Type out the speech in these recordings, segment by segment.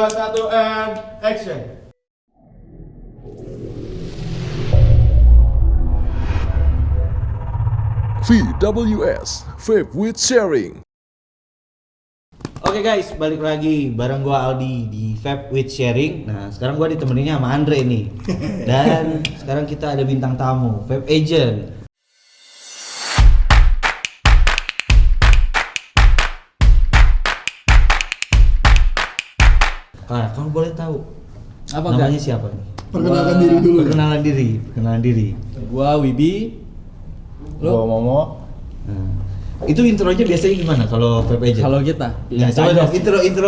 2, 1, and action. VWS, Vape with Sharing. Oke guys, balik lagi bareng gua Aldi di Vape with Sharing. Nah, sekarang gua ditemeninnya sama Andre nih. Dan sekarang kita ada bintang tamu, Vape Agent. Nah, kamu boleh tahu Apa namanya guys? siapa nih? Perkenalkan diri dulu. Perkenalan diri. Gua Wibi. Gua Momo. Nah, itu intronya biasanya gimana kalau Vape Agent? Kalau kita Ya, biasa coba aja dong, sih.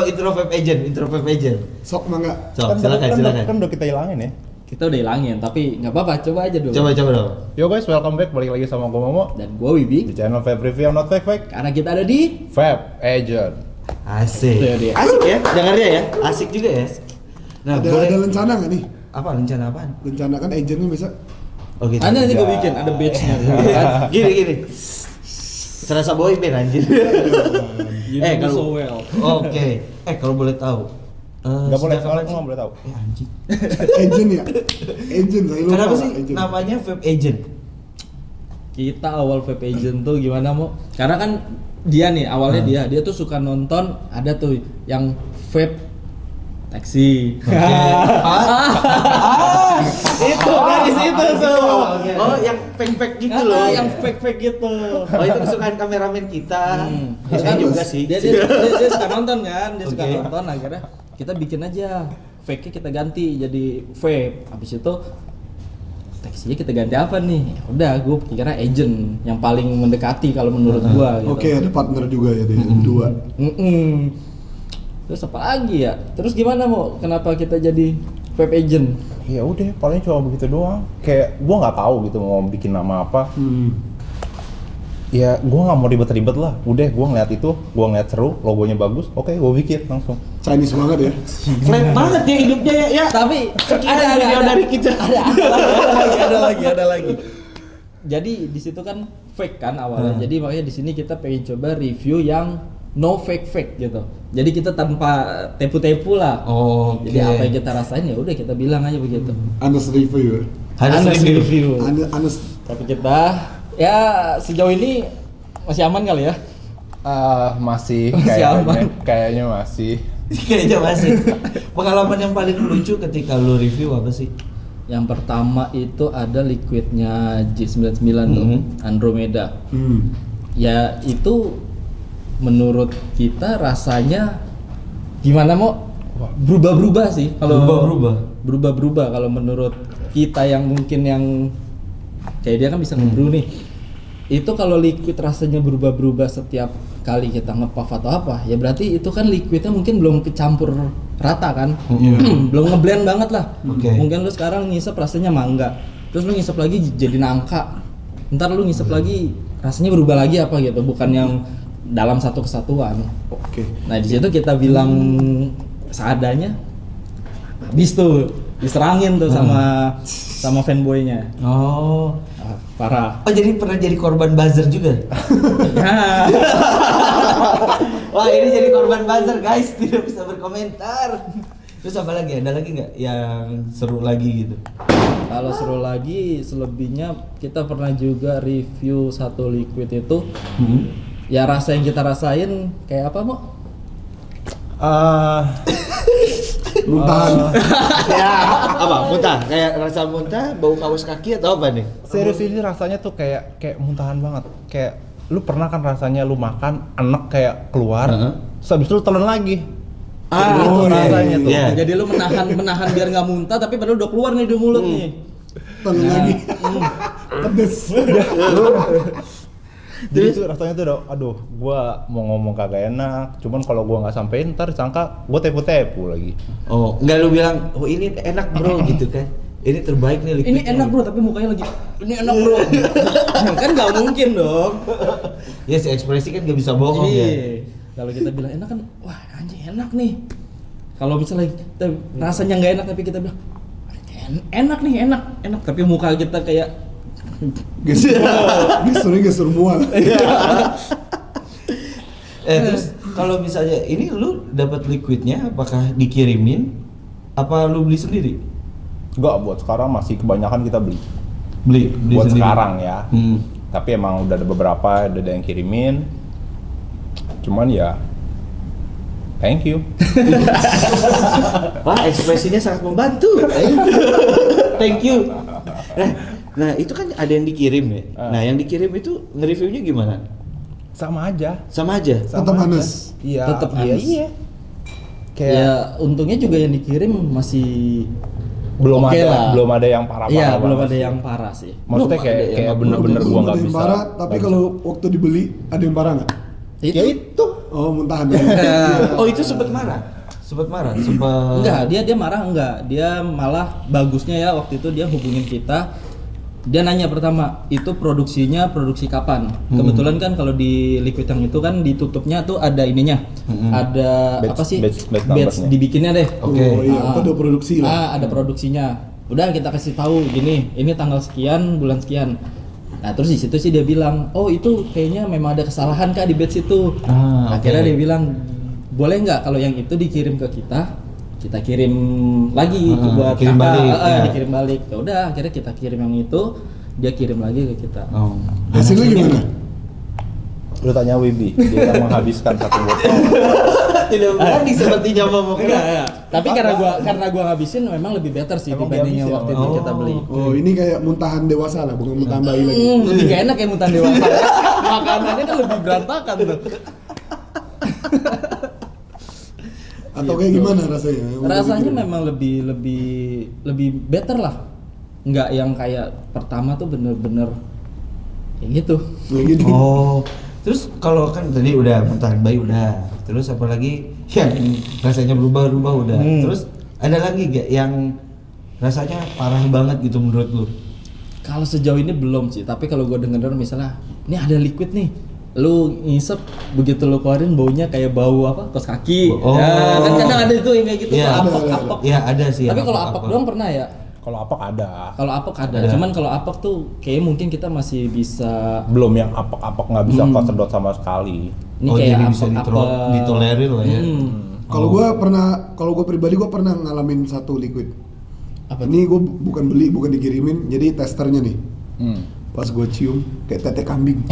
intro Vape Agent. Sok mangga. So, silakan. Kan udah kita hilangin ya. Kita udah hilangin, tapi nggak apa-apa, coba aja dulu. Coba dong. Yo guys, welcome back, balik lagi sama gua Momo Dan gua Wibi. di channel Vape Review Not Fake. Karena kita ada di Vape Agent. Asik. Itu dia. Asik ya, dengarnya ya. Asik juga ya. Nah, Ada rencana nggak nih? apa rencana apaan? Rencana kan agentnya bisa. Oh gitu. Nanti Ya. gua bikin ada badge-nya. Gini. Serasa boy band anjir. You know me so well. Oke. Kalau boleh tahu. Gak boleh, sejak soalnya kapan gua nggak boleh tahu. anjing. Agent ya? Agent, saya lupa. Kenapa sih agent. namanya Vape Agent? Kita awal Vape Agent tuh gimana mau? Karena kan dia nih awalnya dia tuh suka nonton ada tuh yang vape taksi. Itu dari situ tuh. Oh, yang fake gitu loh. Yang fake gitu. Oh, itu kesukaan kameramen kita. Ya, Saya juga sih. Dia suka nonton kan, dia suka Oke. nonton, akhirnya kita bikin aja fake-nya kita ganti jadi vape. Habis itu teksnya kita ganti apa nih? Ya udah, gue kira agent yang paling mendekati kalau menurut gua gitu. Oke, ada partner juga ya deh, berdua. Terus apa lagi ya? Terus gimana mau? Kenapa kita jadi vape agent? Ya udah, paling cuma begitu doang. Kayak gua nggak tahu gitu mau bikin nama apa. Ya gua nggak mau ribet-ribet lah. Udah, gua ngeliat itu, gua ngeliat seru, logonya bagus. Oke, gua bikin langsung. Chinese banget ya. Flat banget ya hidupnya ya. Tapi Video dari kita. ada lagi. Jadi di situ kan fake kan awalnya. Jadi makanya di sini kita pengen coba review yang no fake gitu. Jadi kita tanpa tepu-tepu lah. Oh, Jadi apa yang kita rasain ya udah kita bilang aja begitu. Honest review ya. Honest review. Honest. Tapi kita ya sejauh ini masih aman kali ya. Masih Masih aman. kayaknya masih. Kayaknya masih. Pengalaman yang paling lucu ketika lu review apa sih? Yang pertama itu ada liquidnya J99 tuh, Andromeda. Ya itu menurut kita rasanya gimana mau? Berubah-berubah sih kalau berubah-berubah kalau menurut kita yang mungkin yang kayak dia kan bisa ngebrew nih. Itu kalau liquid rasanya berubah-berubah setiap kali kita nge-puff atau apa, ya berarti itu kan liquidnya mungkin belum kecampur rata kan. Belum ngeblend banget lah. Mungkin lu sekarang ngisep rasanya mangga, terus lu ngisep lagi jadi nangka, ntar lu ngisep lagi rasanya berubah lagi apa gitu, bukan yang dalam satu kesatuan. Oke. Nah di situ kita bilang seadanya, habis tuh diserangin tuh sama fanboynya. Oh. Parah. Oh, jadi pernah jadi korban buzzer juga? Ya. Wah, ini jadi korban buzzer, guys. Tidak bisa berkomentar. Terus apa lagi? Ada lagi nggak yang seru lagi gitu? Kalau seru lagi, selebihnya kita pernah juga review satu liquid itu. Ya rasa yang kita rasain kayak apa mau? Muntahan. Ya, apa? Muntah? Kayak rasa muntah, bau kaos kaki atau apa nih? Serius ini rasanya tuh kayak muntahan banget. Kayak lu pernah kan rasanya lu makan enek kayak keluar, terus habis itu lu telan lagi. Itu rasanya tuh. Iya. Jadi lu menahan biar nggak muntah, tapi padahal udah keluar nih di mulut nih. Tangan lagi. Pedes. Jadi tuh rasanya tuh udah, aduh, gua mau ngomong kagak enak. Cuman kalau gua nggak sampein, ntar disangka gua tepu-tepu lagi. Oh, enggak lu bilang, oh ini enak bro gitu kan? Ini terbaik nih liquid. Ini enak bro, tapi mukanya lagi. Ini enak bro. Kan nggak mungkin dong. Ya si ekspresi kan nggak bisa bohong ya. Iya. Kalau kita bilang enak kan, wah anjing enak nih. Kalau misalnya kita rasanya nggak enak tapi kita bilang enak nih, enak. Tapi muka kita kayak Gesturnya gestur mual. Terus kalau misalnya ini lu dapat liquidnya apakah dikirimin apa lu beli sendiri? Enggak, buat sekarang masih kebanyakan kita beli. Beli Buat sendiri. sekarang ya. Hmm. Tapi emang udah ada beberapa, udah ada yang kirimin. Cuman ya, thank you. Wah, ekspresinya sangat membantu. Thank you. Nah, itu kan ada yang dikirim ya. Nah, yang dikirim itu nge-reviewnya gimana? Sama aja. Sama aja. Tetap Anes. Iya. Tetep Anes. Iya. Kayak Ya untungnya juga yang dikirim masih belum oke ada, lah. belum ada yang parah-parah. Iya, belum banget ada sih. yang parah sih. Maksudnya Belum kayak ada yang kayak nggak bener-bener Belum gua ada nggak yang bisa. parah, tapi kalau waktu dibeli ada yang parah nggak? Itu Ya itu. Oh, muntahan. Oh, itu sempat marah. Sempat marah, sempat enggak, dia marah enggak. Dia malah bagusnya ya waktu itu dia hubungin kita. Dia nanya pertama, itu produksinya produksi kapan? Kebetulan kan kalau di liquid yang itu kan ditutupnya tuh ada ininya. Ada Batch- apa sih? batch Batch numbersnya. dibikinnya deh. Oke. Oh iya, itu ada produksi lah. Ada produksinya. Udah kita kasih tahu gini, ini tanggal sekian, bulan sekian. Nah, terus di situ sih dia bilang, "Oh, itu kayaknya memang ada kesalahan Kak di batch itu." Akhirnya oke. dia bilang, "Boleh nggak kalau yang itu dikirim ke kita kirim lagi buat kirim kakak." balik, ya. Dikirim balik. Ya udah, akhirnya kita kirim yang itu, dia kirim lagi ke kita. Oh. Hasilnya gimana? Lu tanya Wibi, dia akan menghabiskan satu botol. Tidak berani sepertinya ngomong. Enggak. Tapi karena gua ngabisin memang lebih better sih Emang dibanding yang dihabisin waktu itu emang? kita beli. Oh, ini kayak muntahan dewasa lah, bukan muntahan bayi lagi. Lebih gak enak ya mutan dewasa. Makanannya kan lebih berantakan tuh. Atau kayak gimana rasanya? Rasanya memang lebih better lah. Nggak yang kayak pertama tuh bener-bener kayak gitu. Kayak gitu. Oh. Terus kalau kan tadi udah muntahan bayi udah. Terus apalagi yang rasanya berubah-ubah udah. Terus ada lagi gak yang rasanya parah banget gitu menurut lu? Kalau sejauh ini belum sih, tapi kalau gue denger misalnya, ini ada liquid nih, lu ngisep begitu lu keluarin baunya kayak bau apa? Kos kaki. Oh. Ya, kan kadang ada itu yang kayak gitu, Iya. apok-apok. Iya, ada sih. Tapi kalau apok-apok. apok doang pernah ya? Kalau apok ada. Kalau apok ada. Ada. Cuman kalau apok tuh kayak mungkin kita masih bisa Belum yang apok-apok nggak bisa kesedot sama sekali. ini Oh, kayak jadi bisa ditolerir lah ya. Kalau gue pribadi gue pernah ngalamin satu liquid. Apa Ini gue bukan beli, bukan dikirimin, jadi testernya nih. Hmm. Pas gue cium kayak tete kambing.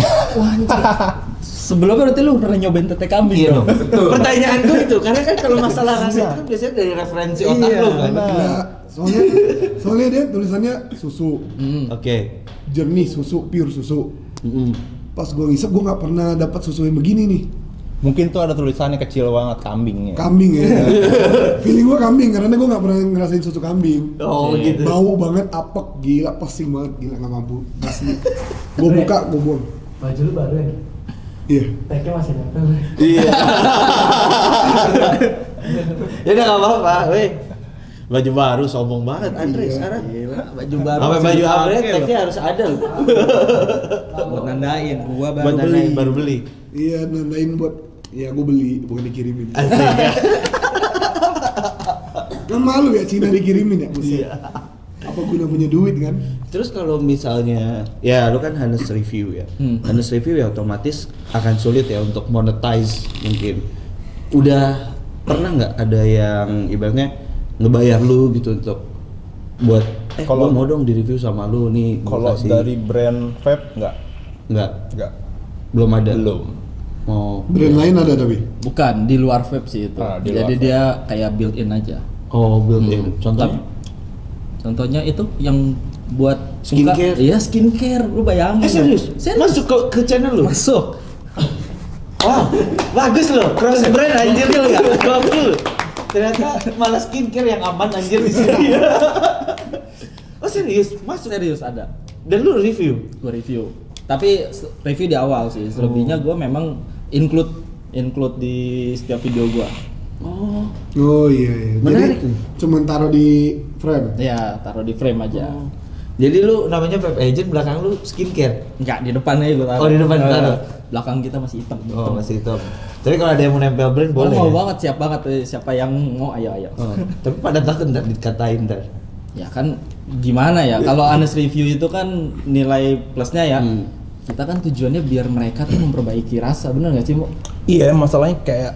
Sebelumnya berarti lu pernah nyobain tete kambing Iya dong? dong. Pertanyaanku itu karena kan kalau masalah rasa itu kan biasanya dari referensi otak Iya, lu kan. Nah, soalnya dia tulisannya susu, Oke. jernih susu, pure susu. Pas gue ngisep gue nggak pernah dapat susu yang begini nih. Mungkin tuh ada tulisannya kecil banget kambingnya. Kambing ya. Feeling gue kambing karena gue nggak pernah ngerasain susu kambing. Oh Iya. gitu. Bau banget, apek, gila, pesing banget, gila nggak mampu. Asli. Gue buka, gue buang. Baju lu baru ya? Iya. Tagnya masih nempel. Iya. Ya udah nggak apa-apa, weh. Baju baru sombong banget Andre sekarang. Baju baru. Sampai masih baju dipakai upgrade loh. tagnya harus ada loh. Buat nandain, gua baru Buat beli. nandain baru beli. Iya, nandain buat ya gue beli, bukan dikirimin. Asik ya. Kan malu ya Cina dikirimin ya, buset. Iya. Apa guna punya duit kan? Terus kalau misalnya ya lu kan harness review ya. Harness review ya otomatis akan sulit ya untuk monetize mungkin. Udah pernah nggak ada yang ibaratnya ngebayar lu gitu untuk buat Kalau- gua mau dong di review sama lu nih gua Kalau kasih. dari brand vape nggak nggak. belum ada. Belum. Oh. Brand lain ada tapi. Bukan di luar vape sih itu. Ah, di Jadi luar dia kayak built in aja. Oh, built in. Contohnya? Contohnya itu yang buat Skincare? muka. Iya, skincare. Lu bayangin. Serius? Serius. Masuk ke channel lu? Masuk. Wah, bagus loh. Cross brand anjir lu ya. Gokil. Ternyata malah skincare yang aman anjir di sini. Oh serius? Masuk. Serius ada. Dan lu review? Gua review. Tapi review di awal sih. Selebihnya gua memang include di setiap video gua. Oh. Oh iya iya. Menarik Jadi nih. cuman taruh di frame. Ya, taruh di frame aja. Jadi lu namanya vape agent, belakang lu skincare. Enggak, di depan aja gua taruh. Oh, di depan taruh. Belakang kita masih hitam. Oh, masih hitam. Tapi kalau ada yang mau nempel brand Boleh boleh. mau ya? banget, siap banget. Siapa yang mau, ayo. Oh, tapi pada takut ntar dikatain ntar. Ya kan gimana ya? Kalau honest review itu kan nilai plusnya ya. kita kan tujuannya biar mereka tuh memperbaiki rasa, bener nggak sih, Mo? Iya, masalahnya kayak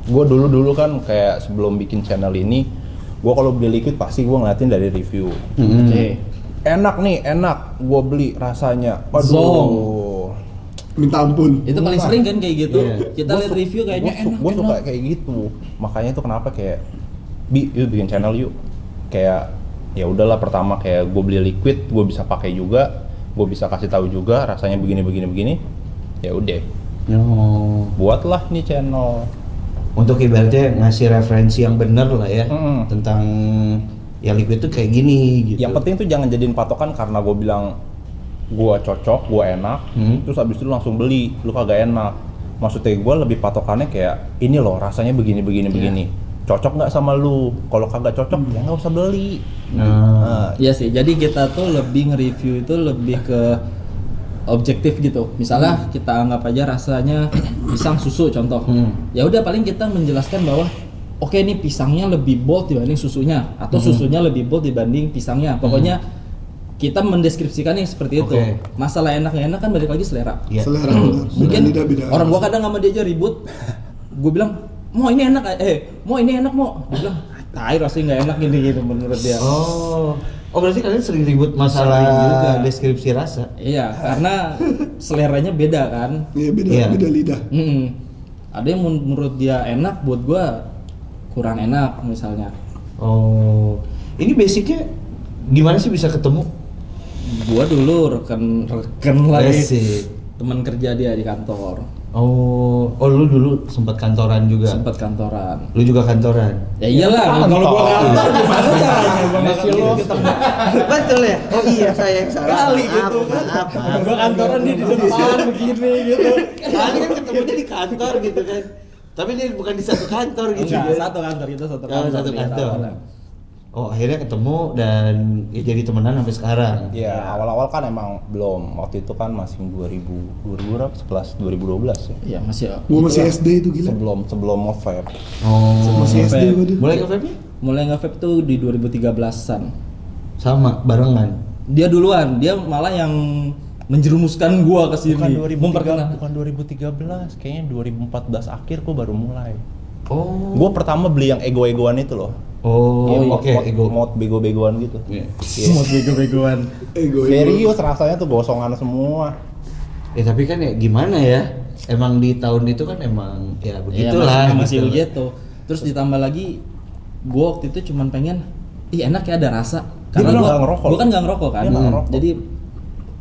gue dulu kan kayak sebelum bikin channel ini, gue kalau beli liquid pasti gue ngeliatin dari review. Oke. Enak nih, enak, gue beli rasanya. Waduh. Zong. Minta ampun. Itu paling sering kan kayak gitu. Iya. Kita lihat review kayaknya enak. Gue suka enak. kayak gitu. Makanya itu kenapa kayak yuk bikin channel yuk. Kayak ya udahlah, pertama kayak gue beli liquid, gue bisa pakai juga, gue bisa kasih tahu juga rasanya begini. Ya udah, Oh. buatlah nih channel. Untuk ibaratnya ngasih referensi yang bener lah ya Mm-mm. tentang ya liquid itu kayak gini gitu. Yang penting tuh jangan jadiin patokan karena gue bilang gue cocok, gue enak, terus abis itu lu langsung beli, lu kagak enak. Maksudnya gue lebih patokannya kayak ini loh rasanya begini. Cocok nggak sama lu? Kalau kagak cocok ya nggak usah beli. Nah, Iya sih. Jadi kita tuh lebih nge-review itu lebih ke objektif gitu. Misalnya kita anggap aja rasanya pisang susu contoh. Ya udah paling kita menjelaskan bahwa oke nih pisangnya lebih bold dibanding susunya atau susunya lebih bold dibanding pisangnya. Pokoknya kita mendeskripsikannya seperti itu. Oke. Masalah enak nggak enak kan balik lagi selera. Iya. Selera benar. Mungkin Beda-beda. orang gua kadang sama dia aja ribut. Gue bilang, "Mau ini enak, mau ini enak, mau." Dia bilang, "Tai rasanya nggak enak gini gitu menurut dia." Oh berarti kalian sering ribut masalah Sering juga. deskripsi rasa. Iya, karena seleranya beda kan. Iya, Iya. beda lidah. Ada yang menurut dia enak, buat gua kurang enak misalnya. Oh, ini basicnya gimana sih bisa ketemu? Gua dulu rekan lagi Basic. teman kerja dia di kantor, Oh lu dulu sempat kantoran juga. sempat kantoran. Lu juga kantoran. Ya iyalah, kalau gua kantor gimana caranya gua nggak ketemu? Betul ya? Oh iya saya yang salah. Kali gitu kan. Gua kantoran dia di depan begini gitu. Kali kan ketemunya di kantor gitu kan. Tapi dia bukan di satu kantor gitu. Enggak, ya. satu kantor itu satu Oh, kantor. satu iya, kantor. awalnya. Oh akhirnya ketemu dan ya jadi temenan sampai sekarang. ya awal-awal kan emang belum. Waktu itu kan masih 2000 berapa? 2012 ya. Iya, masih. Gua masih SD itu gila. Sebelum Movep. Oh. Masih SD gua dulu. Mulai ke vape-nya? Mulai nge-vape tuh di 2013-an. Sama barengan. Dia duluan, dia malah yang menjerumuskan gua ke sini. Memperkenalkan. Bukan 2013, kayaknya 2014 akhir gua baru mulai. Oh. Gua pertama beli yang ego-egoan itu loh. Oh, oke, ego. Mod bego-begoan gitu. Iya. Mau bego-begoan. Ego. Serius rasanya tuh gosongan semua. Tapi kan ya gimana ya? Emang di tahun itu kan emang ya begitulah. Masih gitu. begitu. Terus ditambah lagi, gua waktu itu cuman pengen, ih enak ya ada rasa. Dia kan nggak ngerokok. Gua kan nggak ngerokok kan. Dia nggak ngerokok. Jadi,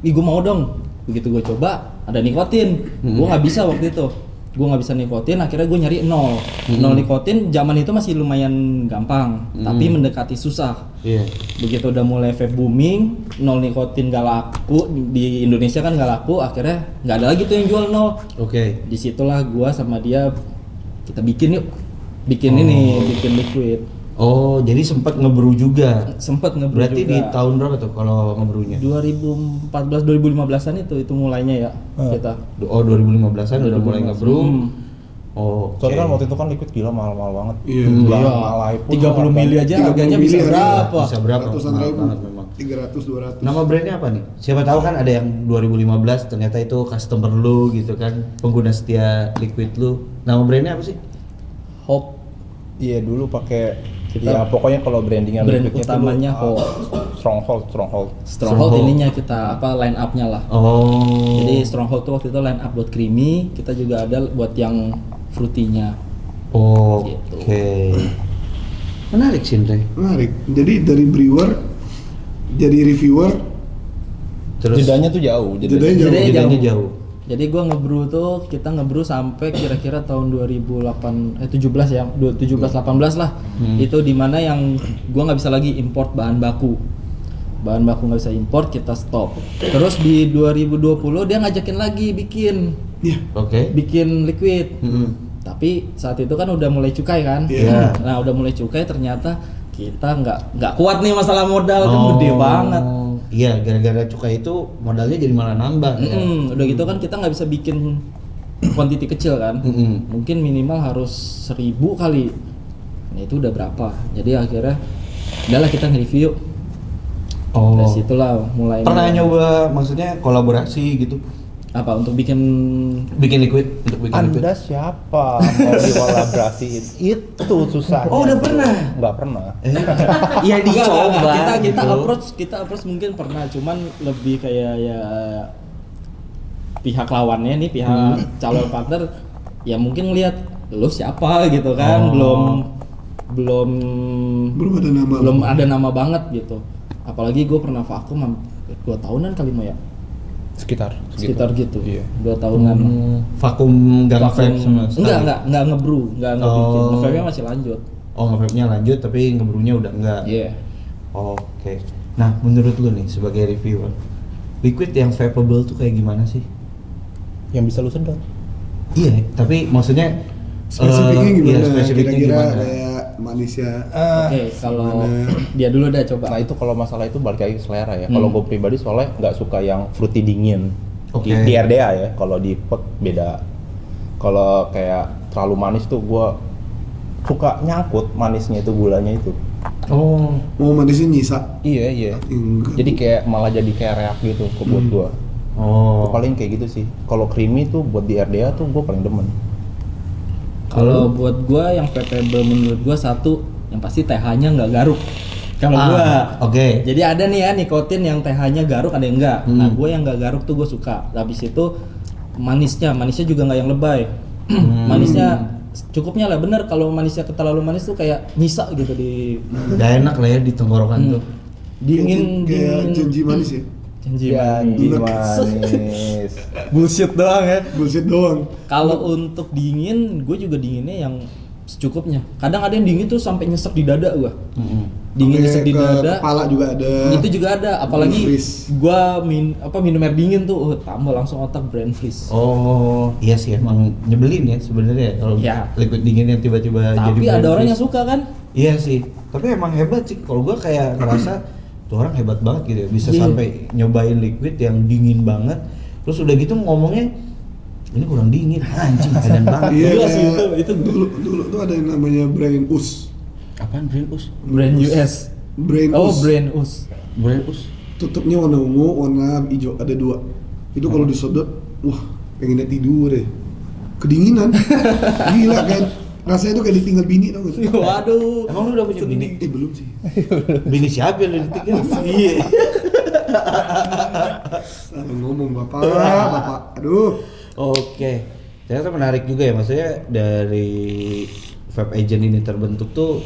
ih gua mau dong. Begitu gua coba, ada nikotin. Gua nggak bisa waktu itu. Gua nggak bisa nikotin, akhirnya gua nyari nol. Nol nikotin zaman itu masih lumayan gampang, tapi mendekati susah. Iya. Begitu udah mulai vape booming, nol nikotin gak laku di Indonesia kan gak laku, akhirnya nggak ada lagi tuh yang jual nol. Oke. Disitulah gua sama dia kita bikin yuk, bikin liquid. Oh, jadi sempat ngebrew juga. Sempet ngebrew Berarti juga. di tahun berapa tuh kalau ngebrewnya? 2014 2015-an itu mulainya ya kita. Oh, 2015-an udah mulai ngebrew. Oh, oke. Soalnya kan waktu itu kan liquid gila mahal-mahal banget. Iya. Malai pun 30 mili aja 30 harganya mili bisa harganya. berapa? Bisa berapa? Ratusan Mahal ribu. banget memang. 300 200. Nama brandnya apa nih? Siapa tahu kan ada yang 2015 ternyata itu customer lu gitu kan, pengguna setia liquid lu. Nama brandnya apa sih? Hope. Iya dulu pakai Kita- ya pokoknya kalau brandingan brand liquidnya tuh utamanya lu, Hope. Stronghold. Stronghold ininya kita line up-nya lah. Oh. Jadi Stronghold tuh waktu itu line up buat creamy, kita juga ada buat yang fruity-nya. Oh, Gitu. oke. Menarik sih, Andre. Menarik. Jadi dari brewer jadi reviewer. Terus Jedanya tuh jauh. Jedanya jauh. bedanya jauh. Jadi gua ngebrew tuh kita ngebrew sampai kira-kira tahun 17 ya, 17 18 lah. Itu dimana yang gua nggak bisa lagi import bahan baku. Bahan baku nggak bisa import, kita stop. Terus di 2020 dia ngajakin lagi bikin Oke. liquid. Tapi saat itu kan udah mulai cukai kan. Iya. Nah, udah mulai cukai ternyata kita nggak kuat nih masalah modal kan gede banget. Iya, gara-gara cukai itu modalnya jadi malah nambah. Ya? Udah gitu kan kita nggak bisa bikin quantity kecil kan. Mungkin minimal harus 1000 kali. Nah itu udah berapa? Jadi akhirnya udahlah kita nge-review. Oh. Dari situlah mulai. Pernah nyoba maksudnya kolaborasi gitu Apa untuk bikin liquid untuk bikin liquid? Anda siapa mau dikolaborasiin? Itu susah. Oh, udah pernah? Nggak pernah. Iya dicoba. Kita approach mungkin pernah, cuman lebih kayak ya pihak lawannya nih, pihak calon partner ya mungkin lihat lu siapa gitu kan, belum ada nama banget gitu. Apalagi gue pernah vakum 2 tahunan kali mau ya. Sekitar gitu. Iya. 2 tahunan. Vakum nggak vape sama sekali? Enggak ngebrew, enggak bikin. Nge-vape-nya masih lanjut. Oh, nge-vape-nya lanjut tapi ngebrew-nya udah enggak. Iya. Oke. Nah, menurut lu nih sebagai reviewer, liquid yang vapeable tuh kayak gimana sih? Yang bisa lu sedot. Iya, tapi maksudnya Spesifiknya gimana? Iya, spesifiknya Kira-kira gimana? kayak manisnya. Oke, kalau dia dulu dah coba. Nah itu kalau masalah itu balik lagi ke selera ya. Kalau gue pribadi soalnya nggak suka yang fruity dingin. Oke. Di RDA ya. Kalau di pot beda. Kalau kayak terlalu manis tuh gue suka nyangkut manisnya itu, gulanya itu. Oh, Mau manisnya nyisa. Iya. Enggak. Jadi kayak malah jadi kayak reak gitu buat gue. oh. Paling kayak gitu sih. Kalau creamy tuh buat di RDA tuh gue paling demen. Kalau buat gua yang vapeable menurut gua satu yang pasti TH-nya nggak garuk. Kalau gua. Oke. Jadi ada nih ya nikotin yang TH-nya garuk, ada yang enggak. Nah, gua yang nggak garuk tuh gua suka. Habis itu manisnya juga nggak yang lebay. Manisnya cukupnya lah, bener. Kalau manisnya terlalu manis tuh kayak nyisa gitu di Gak enak lah ya di tenggorokan tuh. Kayak dingin. janji manis ya. Janji Janji manis. manis. Bullshit doang ya. Bullshit doang. Kalau untuk dingin, gue juga dinginnya yang secukupnya. Kadang ada yang dingin tuh sampai nyesek di dada gua. Dingin Sampai nyesek di ke dada. Kepala juga ada. Itu juga ada, apalagi freeze. gua minum air dingin tuh, tambah langsung otak brain freeze. Oh, iya sih emang nyebelin ya sebenarnya kalau Iya. liquid dingin yang tiba-tiba jadi Tapi brain ada orang freeze. yang suka kan? Iya sih, tapi emang hebat sih. Kalau gua kayak ngerasa tuh orang hebat banget gitu ya, bisa Iya. sampai nyobain liquid yang dingin banget. Terus udah gitu ngomongnya ini kurang dingin, anjing badan banget. Iya, Iya kayak sih, itu. dulu tuh ada yang namanya brain us. Apaan brain us? Brain US. Brain Oh, us. brain us. Brain us. Tutupnya warna ungu, warna hijau, ada 2. Itu kalau disodot, wah, pengennya tidur deh. Kedinginan. Gila kan. Rasanya tuh kayak ditinggal bini tau gak sih? Waduh. Emang lu udah punya bini? Belum sih. Bini siapa yang lu ditinggal? Iya. Salah ngomong bapak. Aduh. Oke, ternyata menarik juga ya, maksudnya dari vape agent ini terbentuk tuh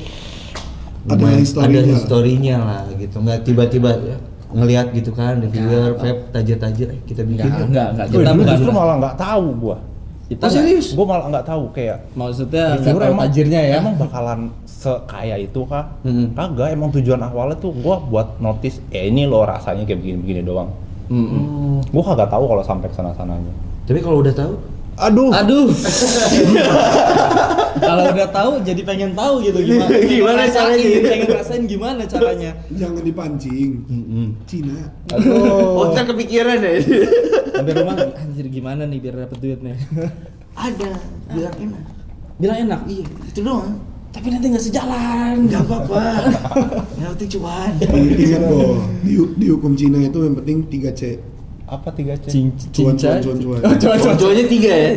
Ada lumayan- historinya. ada historinya lah gitu, nggak tiba-tiba ya, ngelihat gitu kan reviewer vape tajir-tajir kita bikin yuk. Enggak. Wih, Kita dulu bukan. justru malah nggak tahu gua. Kita Oh, serius? Gua malah nggak tahu kayak maksudnya enggak reviewer tahu tajirnya ya. Emang bakalan sekaya itu kah? Mm-mm. Kagak, emang tujuan awalnya tuh gua buat notice ini loh rasanya kayak begini-begini doang. Gua kagak tahu kalau sampai ke sana-sananya. Tapi kalau udah tahu, Aduh. Kalau udah tahu jadi pengen tahu gitu gimana. Gimana Rasain, caranya? pengen rasain gimana caranya. Jangan dipancing. Cina. oh ntar kepikiran deh. Sampai rumah anjir gimana nih biar dapet duitnya. Ada, bilang enak. Bilang enak. Iya, itu doang. Tapi nanti nggak sejalan. Gak apa-apa. Yang penting cuan. Ingat boh, di hukum Cina itu yang penting 3C. Apa 3C? Cincai. Cuan. Cuan-cuannya 3 ya,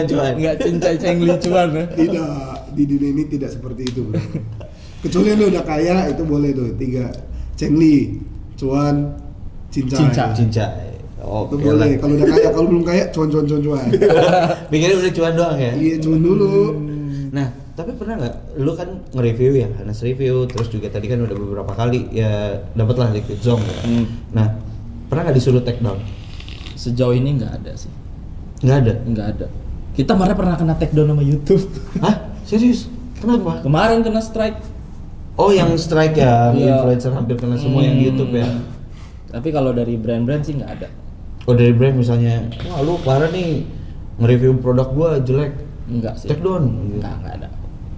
cuan. Enggak cincai cengli cuan ya. Tidak, di dunia ini tidak seperti itu, bro. Kecuali lu udah kaya, itu boleh tuh 3. Cengli, cuan, cincai. Cinca. Itu Oke boleh. lah. Kalau udah kaya, kalau belum kaya, cuan. Mikirnya udah cuan doang ya. Iya, cuan dulu. Nah, tapi pernah nggak, lu kan nge-review ya, Hanes review, terus juga tadi kan udah beberapa kali ya dapatlah Liquid Zone ya. Nah, pernah nggak disuruh take down? Sejauh ini nggak ada sih. Nggak ada. Nggak ada. Kita kemarin pernah kena take down sama YouTube. Hah? Serius? Kenapa? Kemarin kena strike. Oh, yang strike ya, Iya. influencer hampir kena semua yang di YouTube ya. Tapi kalau dari brand-brand sih nggak ada. Oh, dari brand misalnya, wah lu parah nih nge-review produk gua jelek, Enggak sih. take down. Nggak ada.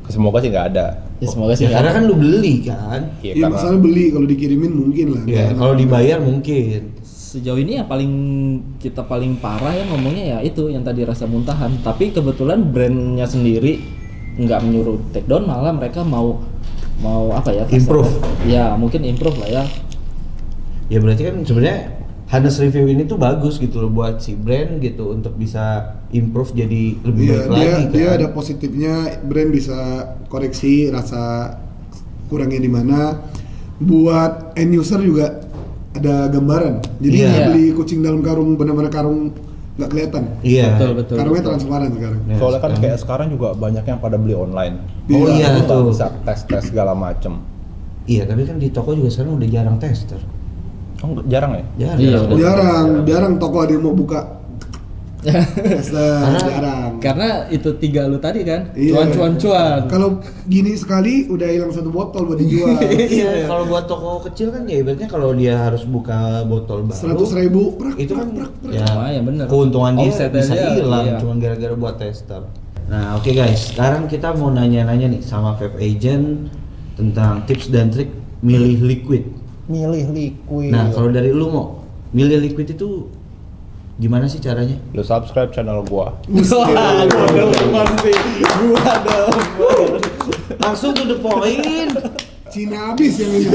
Semoga sih nggak ada. Ya semoga sih Ya, nggak karena ada. kan lu beli kan. Iya, Iya, karena masalah beli, kalau dikirimin mungkin lah. Ya, kalau dibayar mungkin. Sejauh ini ya kita paling parah ya ngomongnya ya itu yang tadi rasa muntahan. Tapi kebetulan brandnya sendiri nggak menyuruh take down, malah mereka mau apa ya? kasarnya. Improve. Ya mungkin improve lah ya. Ya berarti kan sebenarnya Hanes Review ini tuh bagus gitu loh buat si brand gitu untuk bisa improve jadi lebih Iya, baik lagi kan. dia ada positifnya, brand bisa koreksi rasa kurangnya di mana. Buat end user juga ada gambaran. Jadi Iya. nggak beli kucing dalam karung, benar-benar karung nggak kelihatan. Iya. Betul. Karungnya transparan sekarang. Ya, Soalnya kan sekarang. kayak sekarang juga banyak yang pada beli online. Oh iya, Lu nggak tuh. bisa tes segala macem. Iya, tapi kan di toko juga sekarang udah jarang tester. Oh, jarang ya? Jarang. Iya, udah. Jarang toko ada yang mau buka tester, jarang. Karena itu 3 lu tadi kan, Iya. cuan. Kalau gini sekali udah hilang 1 botol buat dijual. Iya, kalau buat toko kecil kan ya ibaratnya kalau dia harus buka botol baru 100.000 prak, itu kan prak. ya Lumayan, bener. keuntungan dia Omsetnya bisa dia, hilang iya. cuma gara-gara buat tester. Nah, oke guys, sekarang kita mau nanya-nanya nih sama vape agent tentang tips dan trik milih liquid. Milih liquid. Nah, kalau dari lu mau milih liquid itu gimana sih caranya? lu subscribe channel gua. Langsung to the point. Cina habis yang ini.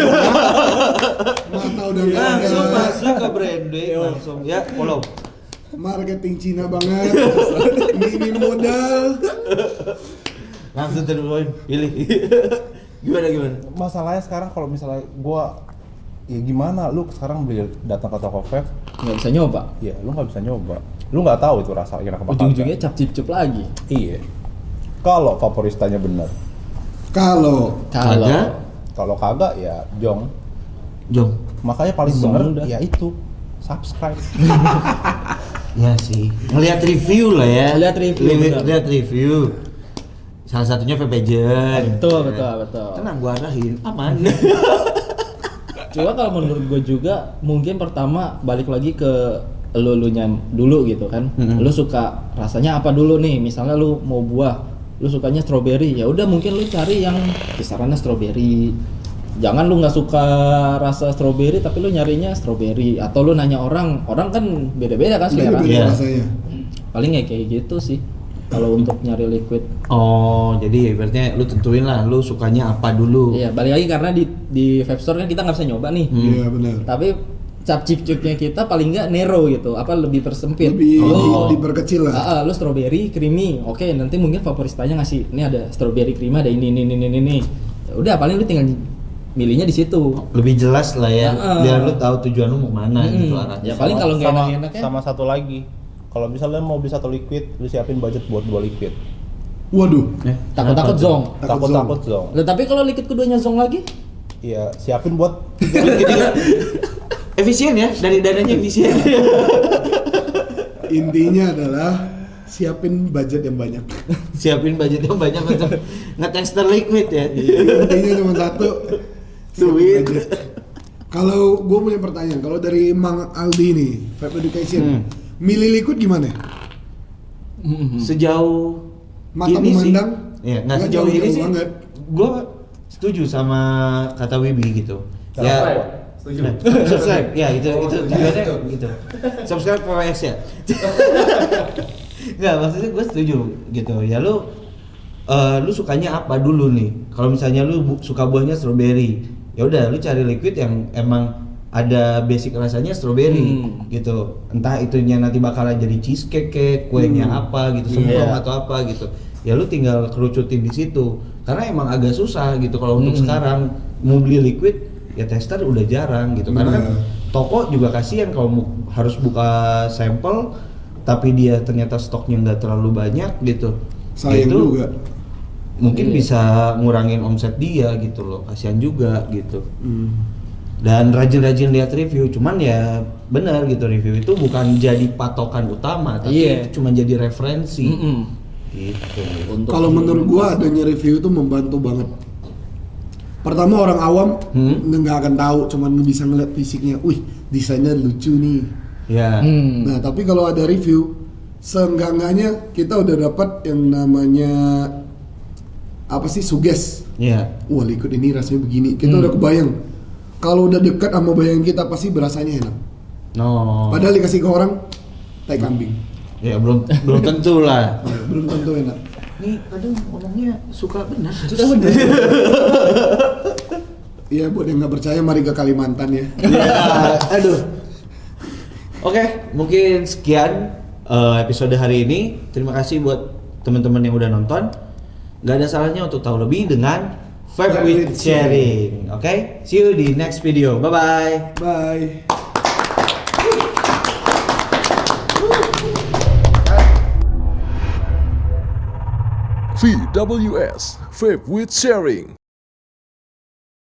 Mata udah nggak Langsung ada. masuk ke branding langsung ya, follow. Marketing Cina banget. Minim modal. Langsung to the point, pilih. Gimana? Masalahnya sekarang kalau misalnya gua ya gimana, lu sekarang datang ke toko vape, Nggak bisa nyoba. ya lu nggak bisa nyoba, lu nggak tahu itu rasanya enak apa Ujung-ujungnya kagak. cap-cip lagi. Iya, kalau vaporistanya bener, Kalau Kagak? kalau kagak ya jong. Jom. Makanya paling Zong bener udah. ya itu subscribe. Ya sih, ngelihat review lah ya. Lihat review, benar. Lihat review. Salah satunya vape agent. Betul. Tenang, gua arahin, aman. Cuma kalau menurut gue juga mungkin pertama balik lagi ke lu-lunya dulu gitu kan. Lu suka rasanya apa dulu nih? Misalnya lu mau buah, lu sukanya strawberry, ya udah mungkin lu cari yang kisarannya strawberry. Jangan lu nggak suka rasa strawberry tapi lu nyarinya strawberry, atau lu nanya orang kan beda-beda kan selera. beda Iya. rasanya. Paling kayak gitu sih kalau untuk nyari liquid. Oh, jadi ibaratnya lu tentuin lah lu sukanya apa dulu. Iya, balik lagi karena di vape store kan kita nggak bisa nyoba nih. Iya benar. Tapi cap cip-cipnya kita paling nggak narrow gitu, apa lebih tersempit. Lebih Oh. diperkecil lah. Lu strawberry creamy, oke, nanti mungkin favoristanya ngasih ini ada strawberry creamy, ada ini. Ya udah paling lu tinggal milihnya di situ. Lebih jelas lah ya, Heeh. biar lu tahu tujuan lu mau mana gitu arahnya. Ya paling kalau nggak sama, enak-enak ya. sama satu lagi, kalau misalnya mau beli 1 liquid, lu siapin budget buat 2 liquid. Waduh. Takut-takut zong. Takut zong. Lah tapi kalau liquid keduanya zong lagi? Iya, siapin buat Efisien ya, dari dananya efisien. Intinya adalah siapin budget yang banyak. Siapin budget yang banyak untuk ngetester liquid ya. Intinya cuma satu. siapin Duit. budget. Kalau gue punya pertanyaan, kalau dari Mang Aldi nih, Vape Education, milih liquid gimana? Sejauh Mata ini memandang? sih, ya nggak Nggak sejauh ini jauh-jauh sih. banget. Gue setuju sama kata Wibi gitu. Ya, Setuju. subscribe. Ya itu tujuannya gitu. Subscribe PWS ya. Nggak, maksudnya gue setuju gitu. Ya lu sukanya apa dulu nih? Kalau misalnya lu suka buahnya strawberry, ya udah lu cari liquid yang emang ada basic rasanya strawberry gitu. Entah itunya nanti bakalan jadi cheesecake kek, kuenya apa gitu, sempong atau apa gitu. Ya lu tinggal kerucutin di situ. Karena emang agak susah gitu kalau untuk sekarang mau beli liquid ya tester udah jarang gitu. Karena kan toko juga kasihan kalau harus buka sampel tapi dia ternyata stoknya nggak terlalu banyak gitu. Sayang Itu juga. mungkin bisa ngurangin omset dia gitu loh, kasihan juga gitu. Dan rajin-rajin lihat review, cuman ya benar gitu, review itu bukan jadi patokan utama tapi Iya. cuma jadi referensi gitu. Untuk Kalau menurut gua adanya review itu membantu banget. Pertama orang awam nggak akan tahu, cuman bisa ngeliat fisiknya, wih desainnya lucu nih. Ya. Nah tapi kalau ada review, seenggak-enggaknya kita udah dapat yang namanya apa sih, suges. Ya. Wah liquid ini rasanya begini, kita udah kebayang. Kalau udah dekat sama bayangan kita pasti berasanya enak. No. Padahal dikasih ke orang, tai kambing. Ya belum tentu lah. Belum tentu enak. Nih kadang ngomongnya suka benar. Iya buat yang nggak percaya mari ke Kalimantan ya. Ya, aduh. Oke, mungkin sekian episode hari ini. Terima kasih buat teman-teman yang udah nonton. Gak ada salahnya untuk tahu lebih dengan Vape with Sharing. Oke, see you di next video. Bye-bye. Bye. VWS, Vape with Sharing.